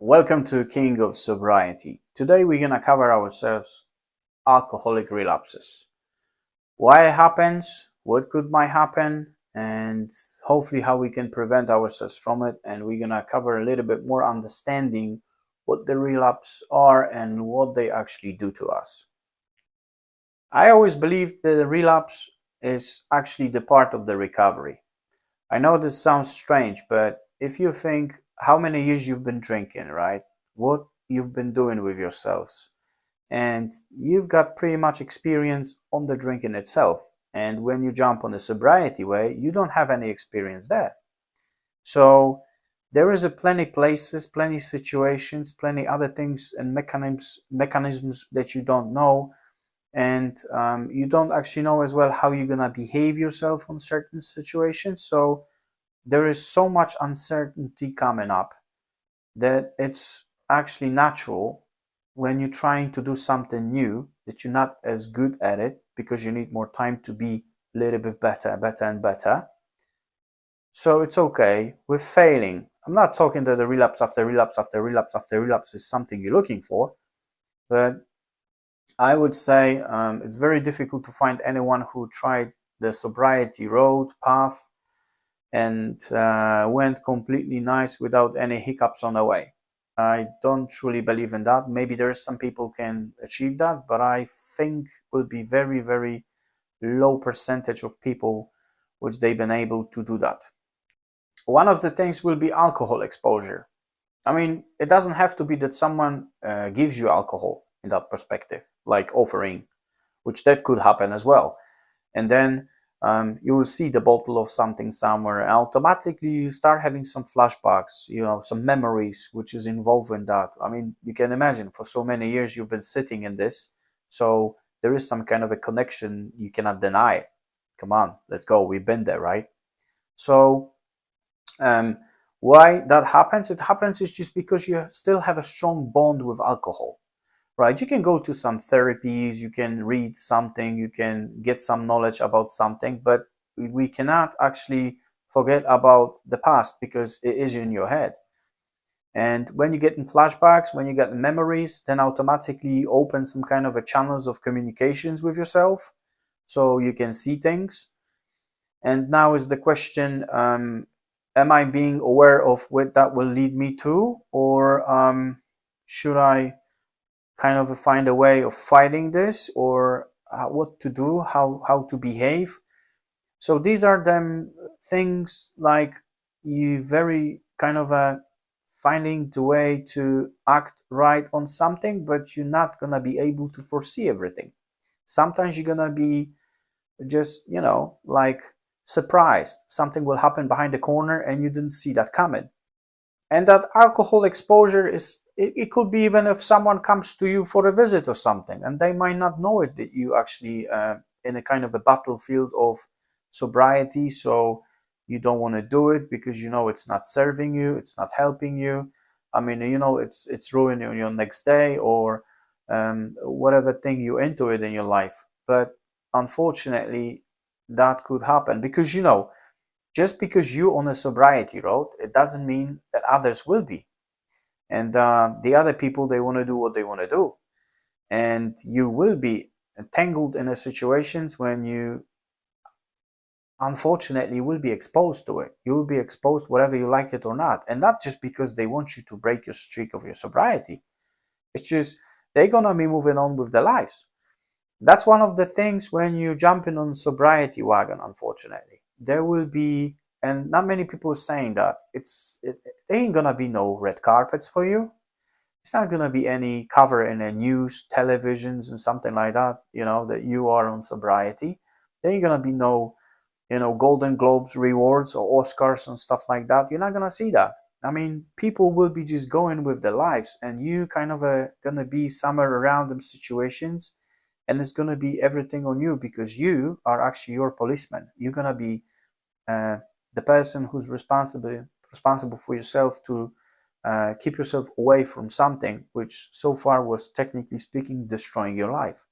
Welcome to King of Sobriety. Today we're gonna cover ourselves alcoholic relapses. Why it happens, what could might happen, and hopefully how we can prevent ourselves from it. And we're gonna cover a little bit more understanding what the relapse are and what they actually do to us. I always believe that the relapse is actually the part of the recovery. I know this sounds strange, but if you think how many years you've been drinking, right? What you've been doing with yourselves, and you've got pretty much experience on the drinking itself. And when you jump on the sobriety way, you don't have any experience there. So there is a plenty places, plenty situations, plenty other things and mechanisms that you don't know, and you don't actually know as well how you're gonna behave yourself on certain situations. So there is so much uncertainty coming up that it's actually natural when you're trying to do something new that you're not as good at it because you need more time to be a little bit better, better and better. So it's okay with failing. I'm not talking that the relapse after relapse after relapse after relapse is something you're looking for, but I would say it's very difficult to find anyone who tried the sobriety road path and went completely nice without any hiccups on the way. I don't truly believe in that. Maybe there's some people can achieve that, but I think will be very, very low percentage of people which they've been able to do that. One of the things will be alcohol exposure. I mean, it doesn't have to be that someone gives you alcohol in that perspective, like offering, which that could happen as well. And then you will see the bottle of something somewhere, and automatically you start having some flashbacks, some memories which is involved in that. I mean, you can imagine for so many years you've been sitting in this, so there is some kind of a connection you cannot deny. Come on, let's go, we've been there, right? So um, why that happens? It happens is just because you still have a strong bond with alcohol, right? You can go to some therapies, you can read something, you can get some knowledge about something, but we cannot actually forget about the past because it is in your head. And when you get in flashbacks, when you get memories, then automatically open some kind of a channels of communications with yourself so you can see things. And now is the question, am I being aware of what that will lead me to, or should I kind of find a way of fighting this, or what to do, how to behave? So these are them things like you very kind of finding the way to act right on something, but you're not gonna be able to foresee everything. Sometimes you're gonna be just like surprised something will happen behind the corner and you didn't see that coming. And that alcohol exposure is, it could be even if someone comes to you for a visit or something and they might not know it, that you actually in a kind of a battlefield of sobriety. So you don't want to do it because it's not serving you, it's not helping you. I mean, it's ruining your next day, or whatever thing you into it in your life. But unfortunately that could happen because just because you on a sobriety road, it doesn't mean that others will be. And the other people, they want to do what they want to do. And you will be entangled in a situations when you unfortunately will be exposed to it. You will be exposed whether you like it or not. And not just because they want you to break your streak of your sobriety. It's just they're going to be moving on with their lives. That's one of the things when you jump in on sobriety wagon, unfortunately. There will be, and not many people are saying that, it ain't gonna be no red carpets for you. It's not gonna be any cover in the news, televisions and something like that, that you are on sobriety. There ain't gonna be no, Golden Globes rewards or Oscars and stuff like that. You're not gonna see that. I mean, people will be just going with their lives, and you kind of gonna be somewhere around them situations, and it's going to be everything on you because you are actually your policeman. You're going to be the person who's responsible for yourself to keep yourself away from something which so far was technically speaking destroying your life,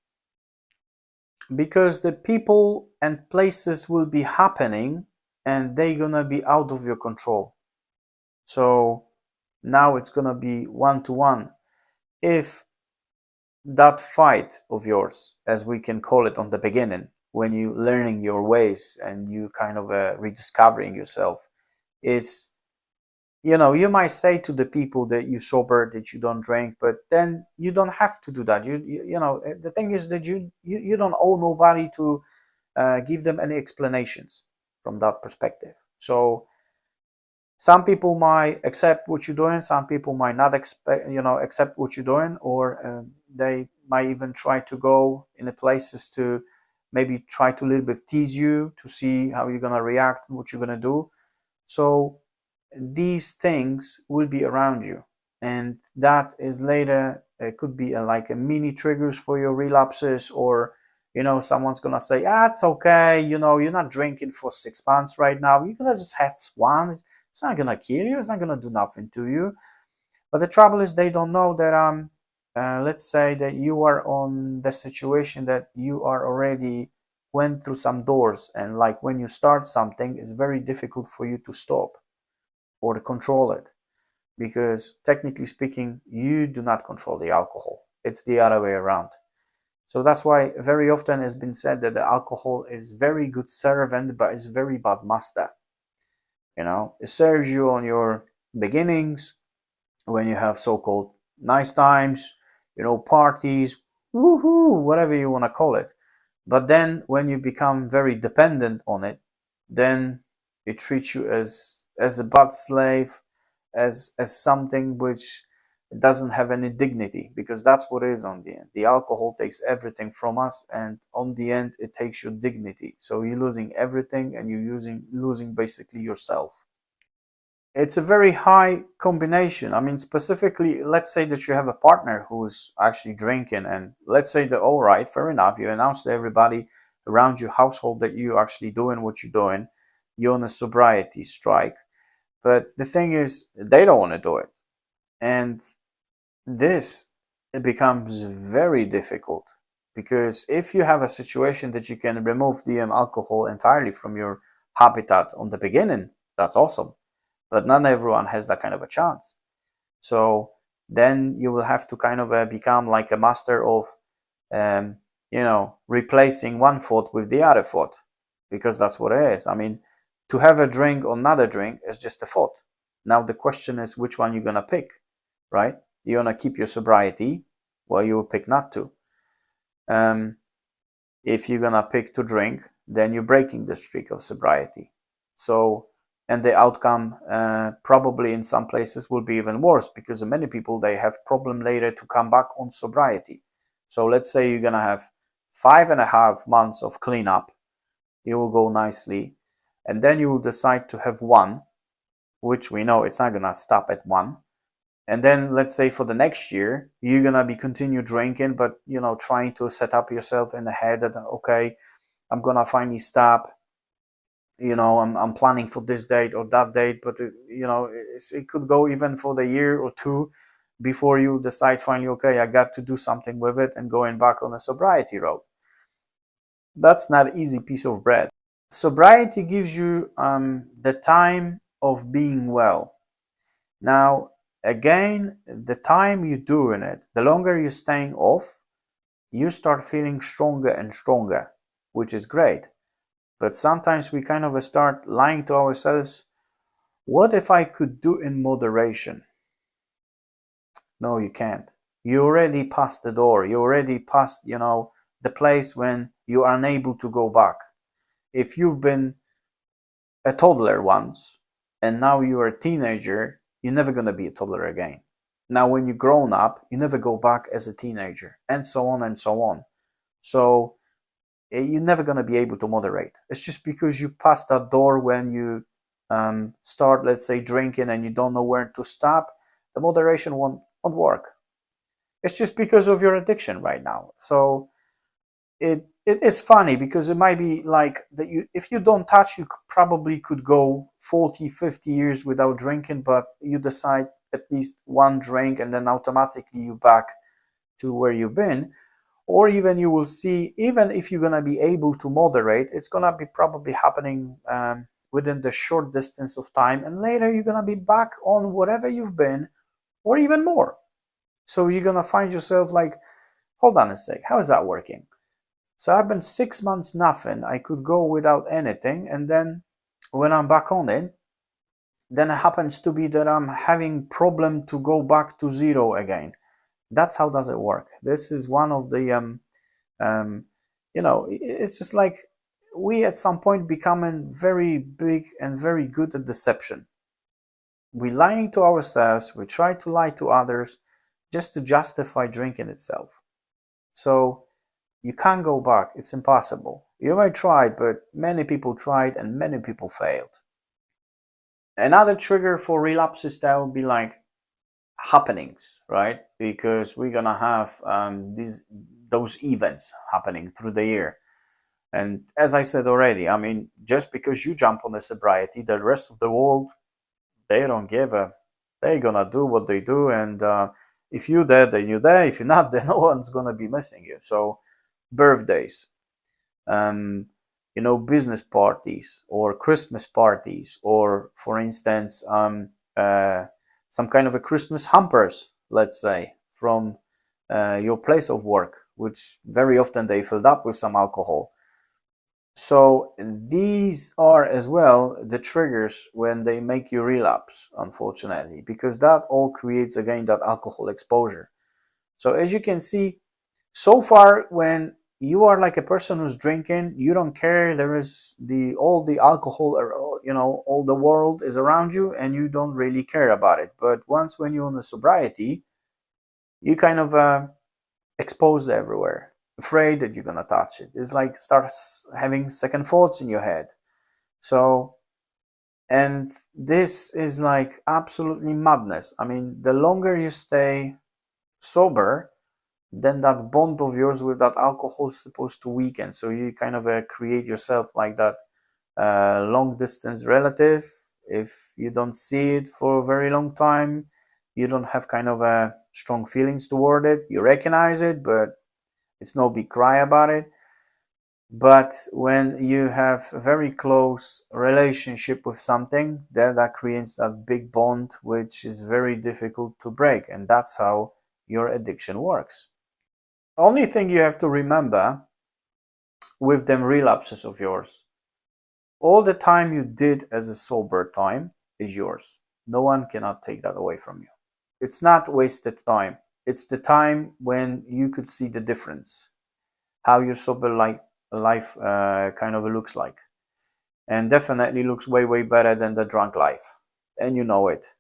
because the people and places will be happening and they're going to be out of your control. So Now it's going to be 1-to-1. If that fight of yours, as we can call it on the beginning, when you learning your ways and you kind of rediscovering yourself, is, you might say to the people that you sober, that you don't drink, but then you don't have to do that. The thing is that you don't owe nobody to give them any explanations from that perspective. So some people might accept what you're doing, some people might not accept what you're doing, or they might even try to go in the places to maybe try to a little bit tease you to see how you're going to react and what you're going to do. So these things will be around you, and that is later, it could be like a mini triggers for your relapses, or someone's gonna say, it's okay, you're not drinking for 6 months right now, you're gonna just have one, it's not gonna kill you, it's not gonna do nothing to you. But the trouble is they don't know that let's say that you are on the situation that you are already went through some doors, and like when you start something, it's very difficult for you to stop or to control it, because technically speaking, you do not control the alcohol. It's the other way around. So that's why very often it's been said that the alcohol is very good servant, but it's very bad master. It serves you on your beginnings, when you have so-called nice times, parties, woohoo, whatever you want to call it. But then when you become very dependent on it, then it treats you as a bad slave, as something which doesn't have any dignity, because that's what it is on the end. The alcohol takes everything from us, and on the end it takes your dignity. So you're losing everything, and you're losing basically yourself. It's a very high combination. I mean, specifically, let's say that you have a partner who's actually drinking, and let's say that, all right, fair enough, you announce to everybody around your household that you're actually doing what you're doing, you're on a sobriety strike. But the thing is, they don't want to do it. And this, it becomes very difficult, because if you have a situation that you can remove the alcohol entirely from your habitat on the beginning, that's awesome. But not everyone has that kind of a chance. So then you will have to kind of become like a master of, replacing one foot with the other foot, because that's what it is. I mean, to have a drink or not a drink is just a foot. Now the question is, which one you're gonna pick, right? You're gonna keep your sobriety, well, you will pick not to. If you're gonna pick to drink, then you're breaking the streak of sobriety. So, and the outcome probably in some places will be even worse, because many people, they have problem later to come back on sobriety. So let's say you're gonna have 5.5 months of cleanup, you will go nicely, and then you will decide to have one, which we know it's not gonna stop at one. And then let's say for the next year, you're gonna be continue drinking, but trying to set up yourself in the head that, okay, I'm gonna finally stop. I'm planning for this date or that date, but it could go even for the year or two before you decide finally, okay, I got to do something with it and going back on a sobriety road. That's not an easy piece of bread. Sobriety gives you the time of being well. Now, again, the time you're doing it, the longer you're staying off, you start feeling stronger and stronger, which is great. But sometimes we kind of start lying to ourselves. What if I could do in moderation? No, you can't. You already passed the door. You already passed, the place when you are unable to go back. If you've been a toddler once and now you're a teenager, you're never going to be a toddler again. Now, when you're grown up, you never go back as a teenager, and so on and so on. So you're never going to be able to moderate. It's just because you pass that door when you start, let's say, drinking, and you don't know where to stop, the moderation won't work. It's just because of your addiction right now. So it is funny, because it might be like that if you don't touch, you probably could go 40-50 years without drinking, but you decide at least one drink and then automatically you back to where you've been. Or even you will see, even if you're going to be able to moderate, it's going to be probably happening within the short distance of time, and later you're gonna be back on whatever you've been, or even more. So you're gonna find yourself like, hold on a sec, how is that working? So I've been 6 months nothing. I could go without anything, and then when I'm back on it, then it happens to be that I'm having problem to go back to zero again. That's how does it work. This is one of the it's just like we at some point becoming very big and very good at deception. We lying to ourselves, we try to lie to others just to justify drinking itself. So you can't go back, it's impossible. You may try, but many people tried and many people failed. Another trigger for relapses, that would be like happenings, right? Because we're gonna have those events happening through the year. And as I said already, I mean, just because you jump on the sobriety, the rest of the world, they don't give a, they're gonna do what they do, and if you're there, then you're there. If you're not, then no one's gonna be missing you. So birthdays, business parties or Christmas parties, or for instance, some kind of a Christmas hampers, let's say, from your place of work, which very often they filled up with some alcohol. So these are as well the triggers when they make you relapse, unfortunately, because that all creates again that alcohol exposure. So as you can see, so far when you are like a person who's drinking, you don't care. There is all the alcohol, all the world is around you, and you don't really care about it. But once when you're on the sobriety, you kind of exposed everywhere, afraid that you're gonna touch it. It's like starts having second thoughts in your head. So, and this is like absolutely madness. I mean, the longer you stay sober, then that bond of yours with that alcohol is supposed to weaken. So you kind of create yourself like that long distance relative. If you don't see it for a very long time, you don't have kind of strong feelings toward it. You recognize it, but it's no big cry about it. But when you have a very close relationship with something, then that creates that big bond, which is very difficult to break. And that's how your addiction works. Only thing you have to remember with them relapses of yours, all the time you did as a sober time is yours. No one cannot take that away from you. It's not wasted time. It's the time when you could see the difference, how your sober life kind of looks like, and definitely looks way, way better than the drunk life, and you know it.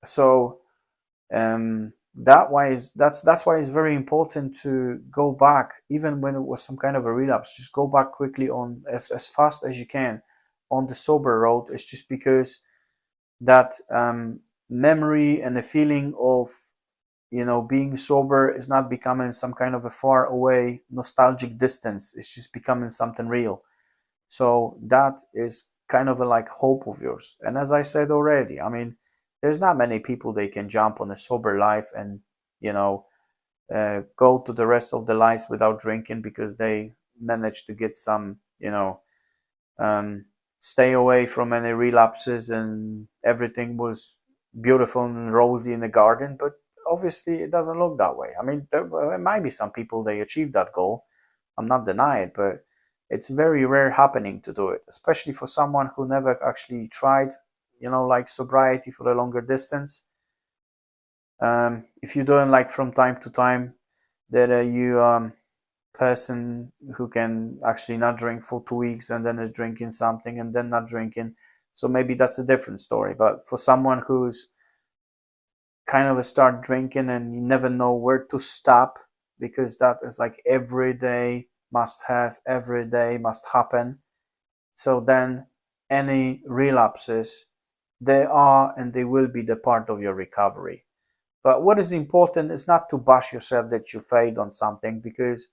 So that's why it's very important to go back, even when it was some kind of a relapse. Just go back quickly on as fast as you can on the sober road. It's just because that memory and the feeling of being sober is not becoming some kind of a far away nostalgic distance. It's just becoming something real. So that is kind of a like hope of yours. And as I said already, I mean, there's not many people they can jump on a sober life and go to the rest of their lives without drinking, because they managed to get some stay away from any relapses, and everything was beautiful and rosy in the garden. But obviously it doesn't look that way. I mean, there might be some people they achieve that goal, I'm not denying it, but it's very rare happening to do it, especially for someone who never actually tried like sobriety for a longer distance. If you're doing like from time to time, that you person who can actually not drink for 2 weeks and then is drinking something and then not drinking, so maybe that's a different story. But for someone who's kind of a start drinking and you never know where to stop, because that is like every day must have, every day must happen, so then any relapses, they are and they will be the part of your recovery. But what is important is not to bash yourself that you failed on something, because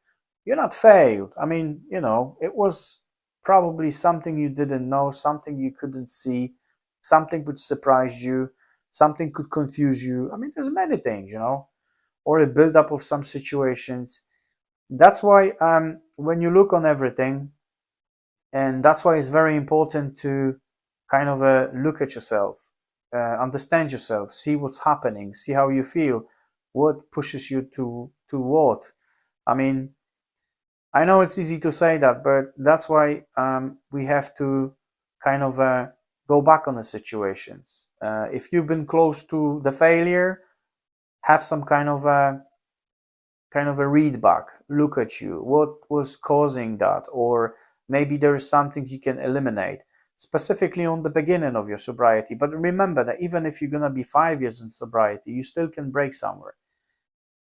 you're not failed. I mean, it was probably something you didn't know, something you couldn't see, something which surprised you, something could confuse you. I mean, there's many things, or a build-up of some situations. That's why when you look on everything, and that's why it's very important to kind of look at yourself, understand yourself, see what's happening, see how you feel, what pushes you to what. I mean, I know it's easy to say that, but that's why we have to kind of go back on the situations. If you've been close to the failure, have some kind of a read back, look at you, what was causing that, or maybe there is something you can eliminate, specifically on the beginning of your sobriety. But remember that even if you're gonna be 5 years in sobriety, you still can break somewhere.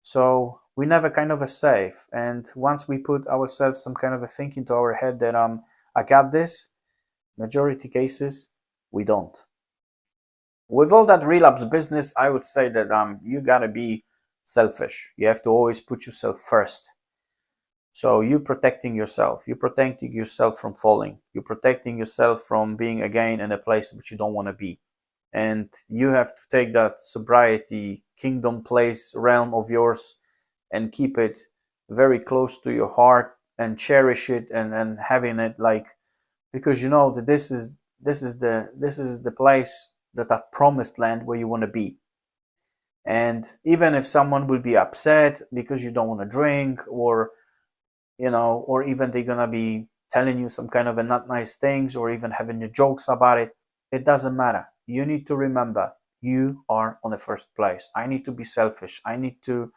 So we never kind of a safe. And once we put ourselves some kind of a thing into our head that I got this, majority cases we don't. With all that relapse business, I would say that you gotta be selfish. You have to always put yourself first. So you're protecting yourself. You're protecting yourself from falling. You're protecting yourself from being again in a place which you don't want to be. And you have to take that sobriety kingdom place realm of yours and keep it very close to your heart and cherish it, and having it like, because you know that this is the place, that promised land where you want to be. And even if someone will be upset because you don't want to drink, or or even they're gonna be telling you some kind of a not nice things, or even having your jokes about it, it doesn't matter. You need to remember you are on the first place. I need to be selfish. I need to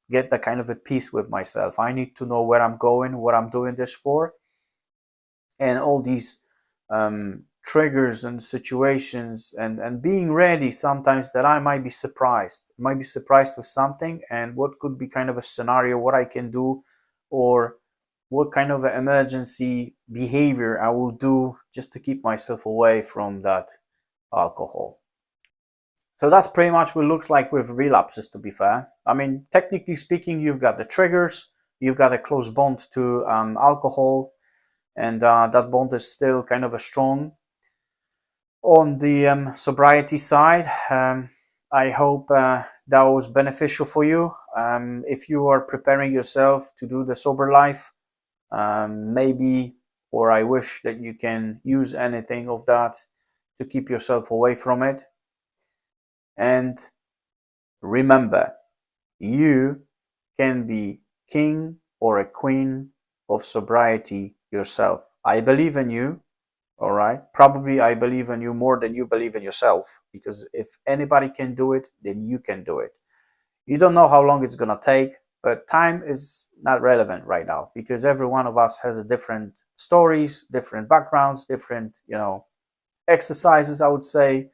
get that kind of a peace with myself. I need to know where I'm going, what I'm doing this for, and all these triggers and situations, and being ready sometimes that I might be surprised with something, and what could be kind of a scenario, what I can do, or what kind of an emergency behavior I will do just to keep myself away from that alcohol. So that's pretty much what it looks like with relapses, to be fair. I mean, technically speaking, you've got the triggers, you've got a close bond to alcohol, and that bond is still kind of a strong. On the sobriety side, I hope that was beneficial for you. If you are preparing yourself to do the sober life, maybe, or I wish that you can use anything of that to keep yourself away from it. And remember, you can be king or a queen of sobriety yourself. I believe in you. All right. Probably I believe in you more than you believe in yourself, because if anybody can do it, then you can do it. You don't know how long it's going to take, but time is not relevant right now, because every one of us has a different stories, different backgrounds, different, exercises, I would say,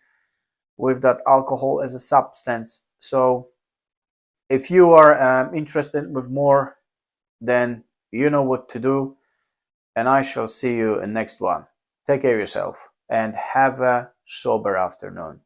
with that alcohol as a substance. So if you are interested with more, then you know what to do, and I shall see you in next one. Take care of yourself and have a sober afternoon.